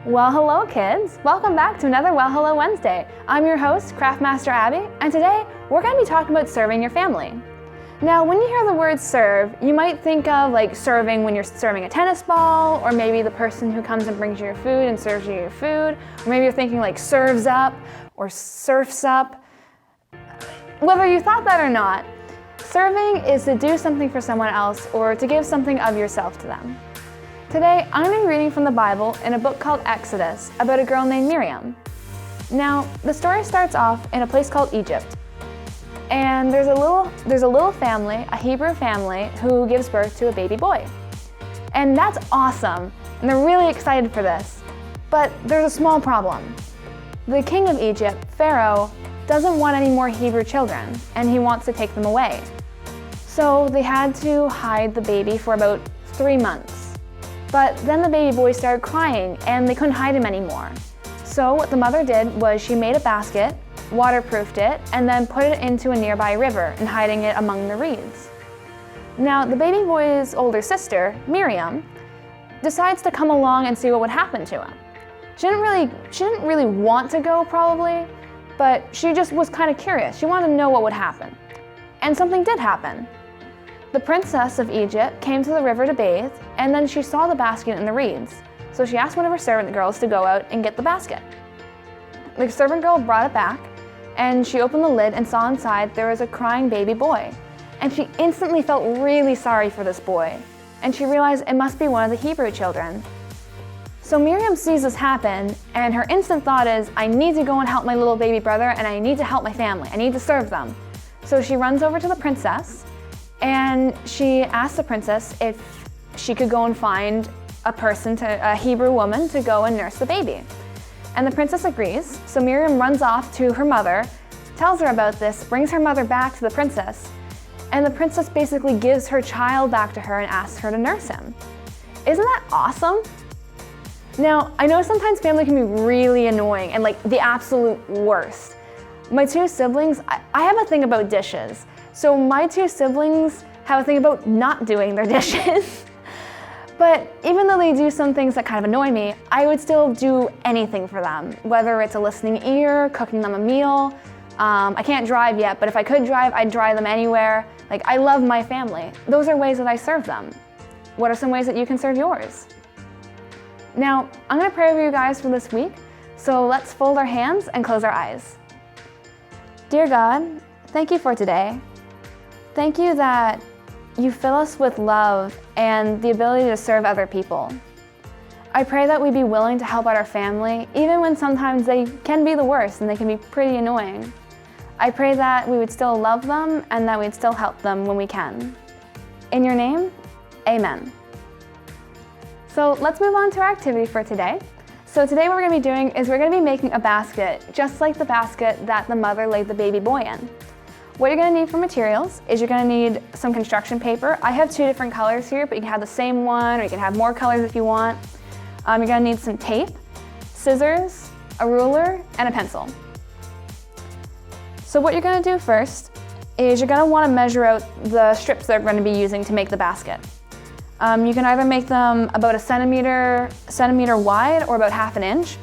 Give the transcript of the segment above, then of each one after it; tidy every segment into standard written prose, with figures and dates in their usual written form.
Well, hello kids! Welcome back to another Well Hello Wednesday. I'm your host, Craftmaster Abbie, and today we're going to be talking about serving your family. Now, when you hear the word serve, you might think of like serving when you're serving a tennis ball, or maybe the person who comes and brings you your food and serves you your food, or maybe you're thinking like serves up or surfs up. Whether you thought that or not, serving is to do something for someone else or to give something of yourself to them. Today, I'm going to be reading from the Bible in a book called Exodus about a girl named Miriam. Now, the story starts off in a place called Egypt. And there's a little family, a Hebrew family, who gives birth to a baby boy. And that's awesome, and they're really excited for this. But there's a small problem. The king of Egypt, Pharaoh, doesn't want any more Hebrew children, and he wants to take them away. So they had to hide the baby for about 3 months. But then the baby boy started crying and they couldn't hide him anymore. So what the mother did was she made a basket, waterproofed it, and then put it into a nearby river and hiding it among the reeds. Now the baby boy's older sister, Miriam, decides to come along and see what would happen to him. She didn't really want to go probably, but she just was kind of curious. She wanted to know what would happen. And something did happen. The princess of Egypt came to the river to bathe, and then she saw the basket in the reeds. So she asked one of her servant girls to go out and get the basket. The servant girl brought it back, and she opened the lid and saw inside there was a crying baby boy. And she instantly felt really sorry for this boy, and she realized it must be one of the Hebrew children. So Miriam sees this happen, and her instant thought is, I need to go and help my little baby brother, and I need to help my family. I need to serve them. So she runs over to the princess, and she asked the princess if she could go and find a Hebrew woman to go and nurse the baby. And the princess agrees, so Miriam runs off to her mother, tells her about this, brings her mother back to the princess, and the princess basically gives her child back to her and asks her to nurse him. Isn't that awesome? Now, I know sometimes family can be really annoying and like the absolute worst. My two siblings, I have a thing about dishes. So my two siblings have a thing about not doing their dishes. But even though they do some things that kind of annoy me, I would still do anything for them. Whether it's a listening ear, cooking them a meal. I can't drive yet, but if I could drive, I'd drive them anywhere. Like, I love my family. Those are ways that I serve them. What are some ways that you can serve yours? Now, I'm gonna pray over you guys for this week. So let's fold our hands and close our eyes. Dear God, thank you for today. Thank you that you fill us with love and the ability to serve other people. I pray that we be willing to help out our family, even when sometimes they can be the worst and they can be pretty annoying. I pray that we would still love them and that we'd still help them when we can. In your name, amen. So let's move on to our activity for today. So today what we're going to be doing is we're going to be making a basket, just like the basket that the mother laid the baby boy in. What you're going to need for materials is you're going to need some construction paper. I have 2 different colors here, but you can have the same one or you can have more colors if you want. You're going to need some tape, scissors, a ruler, and a pencil. So what you're going to do first is you're going to want to measure out the strips that we're going to be using to make the basket. You can either make them about a centimeter wide or about ½ an inch.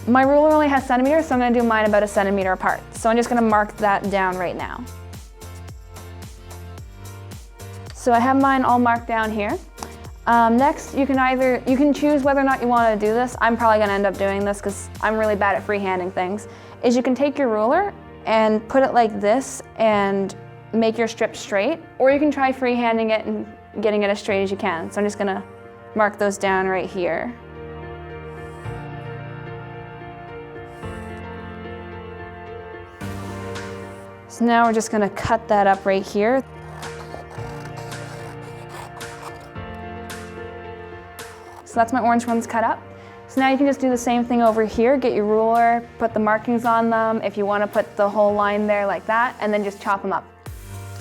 My ruler only has centimeters, so I'm going to do mine about a centimeter apart. So I'm just going to mark that down right now. So I have mine all marked down here. Next, you can choose whether or not you want to do this. I'm probably going to end up doing this because I'm really bad at freehanding things. Is you can take your ruler and put it like this and make your strip straight, or you can try freehanding it and getting it as straight as you can. So I'm just going to mark those down right here. So now we're just going to cut that up right here. So that's my orange ones cut up. So now you can just do the same thing over here, get your ruler, put the markings on them if you want to put the whole line there like that, and then just chop them up.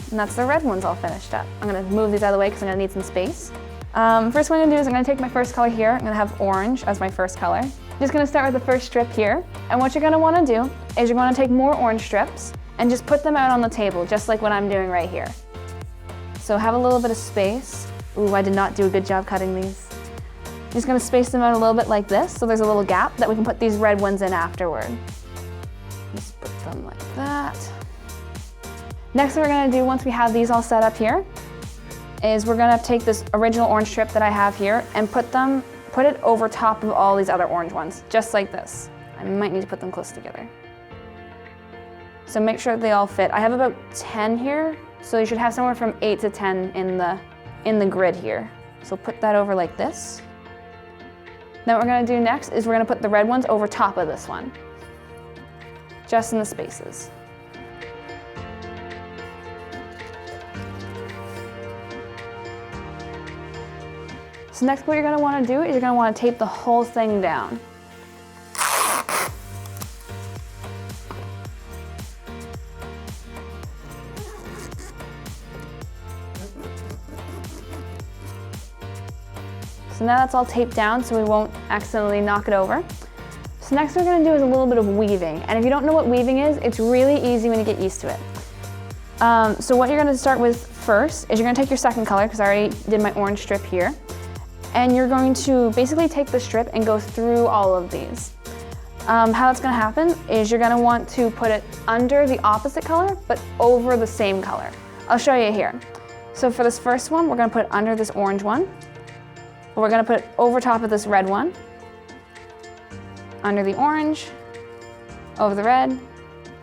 And that's the red ones all finished up. I'm going to move these out of the way because I'm going to need some space. First what I'm going to do is I'm going to take my first color here. I'm going to have orange as my first color. Just going to start with the first strip here. And what you're going to want to do is you're going to take more orange strips and just put them out on the table, just like what I'm doing right here. So have a little bit of space. Ooh, I did not do a good job cutting these. Just gonna space them out a little bit like this, so there's a little gap that we can put these red ones in afterward. Just put them like that. Next, what we're gonna do once we have these all set up here is we're gonna take this original orange strip that I have here and put it over top of all these other orange ones, just like this. I might need to put them close together. So make sure they all fit. I have about 10 here, so you should have somewhere from 8 to 10 in the grid here. So put that over like this. Then what we're gonna do next is we're gonna put the red ones over top of this one, just in the spaces. So next, what you're gonna wanna do is you're gonna wanna tape the whole thing down. So now that's all taped down so we won't accidentally knock it over. So next what we're gonna do is a little bit of weaving. And if you don't know what weaving is, it's really easy when you get used to it. So what you're gonna start with first is you're gonna take your second color, because I already did my orange strip here. And you're going to basically take the strip and go through all of these. How that's gonna happen is you're gonna want to put it under the opposite color, but over the same color. I'll show you here. So for this first one, we're gonna put it under this orange one. We're gonna put it over top of this red one, under the orange, over the red,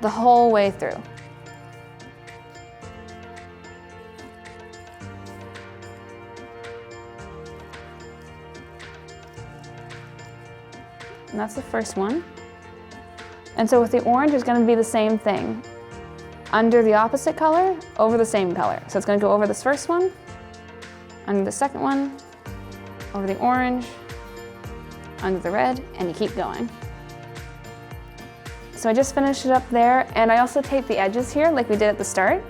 the whole way through. And that's the first one. And so with the orange, it's gonna be the same thing. Under the opposite color, over the same color. So it's gonna go over this first one, under the second one, over the orange, under the red, and you keep going. So I just finished it up there, and I also taped the edges here like we did at the start.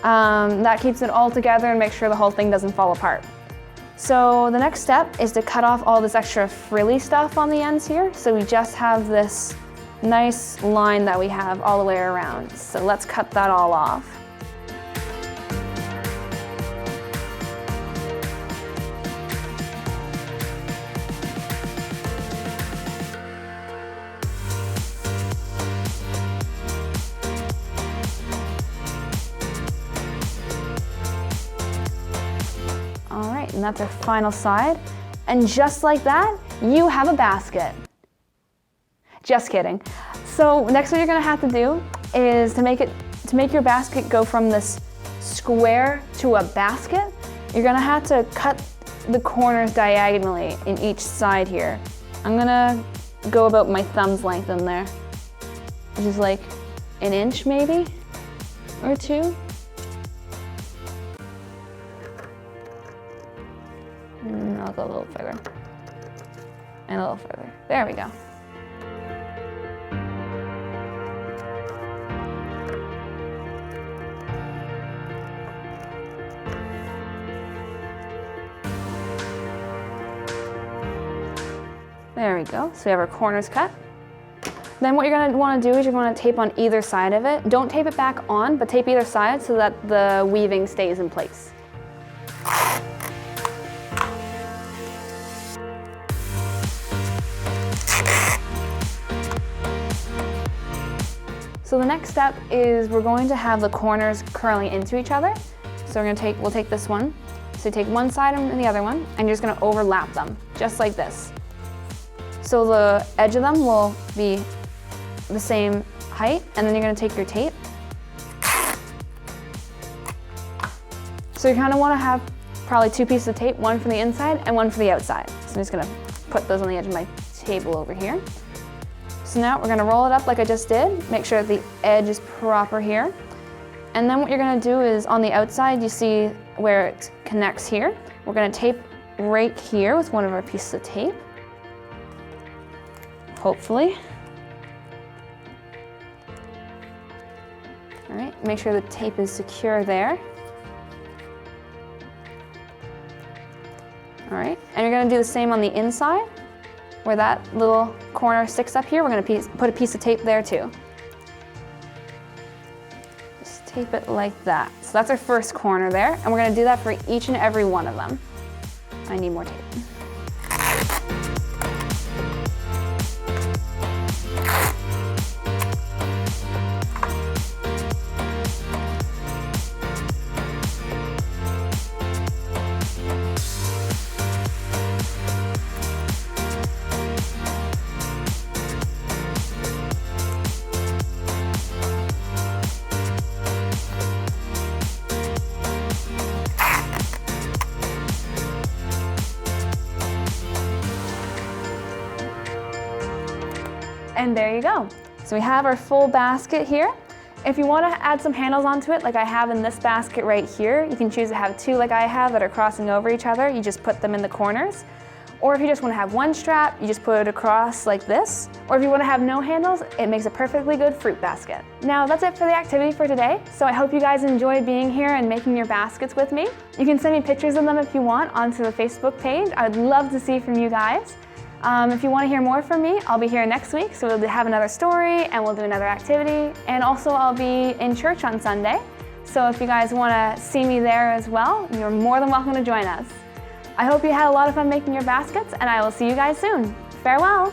That keeps it all together and makes sure the whole thing doesn't fall apart. So the next step is to cut off all this extra frilly stuff on the ends here, so we just have this nice line that we have all the way around. So let's cut that all off. And that's our final side. And just like that, you have a basket. Just kidding. So next what you're gonna have to do is to make your basket go from this square to a basket, you're gonna have to cut the corners diagonally in each side here. I'm gonna go about my thumb's length in there, which is like an inch maybe, or two. I'll go a little further, and a little further. There we go. There we go, so we have our corners cut. Then what you're gonna wanna do is you're gonna tape on either side of it. Don't tape it back on, but tape either side so that the weaving stays in place. So the next step is we're going to have the corners curling into each other. So we'll take this one. So you take one side and the other one, and you're just gonna overlap them, just like this. So the edge of them will be the same height, and then you're gonna take your tape. So you kinda wanna have probably two pieces of tape, one for the inside and one for the outside. So I'm just gonna put those on the edge of my table over here. So now we're gonna roll it up like I just did, make sure that the edge is proper here. And then what you're gonna do is on the outside, you see where it connects here. We're gonna tape right here with one of our pieces of tape. Hopefully. All right, make sure the tape is secure there. All right, and you're gonna do the same on the inside. Where that little corner sticks up here, we're gonna put a piece of tape there too. Just tape it like that. So that's our first corner there, and we're gonna do that for each and every one of them. I need more tape. And there you go. So we have our full basket here. If you want to add some handles onto it, like I have in this basket right here, you can choose to have two like I have that are crossing over each other. You just put them in the corners. Or if you just want to have one strap, you just put it across like this. Or if you want to have no handles, it makes a perfectly good fruit basket. Now that's it for the activity for today. So I hope you guys enjoyed being here and making your baskets with me. You can send me pictures of them if you want onto the Facebook page. I would love to see from you guys. If you want to hear more from me, I'll be here next week, so we'll have another story and we'll do another activity. And also I'll be in church on Sunday, so if you guys want to see me there as well, you're more than welcome to join us. I hope you had a lot of fun making your baskets, and I will see you guys soon. Farewell!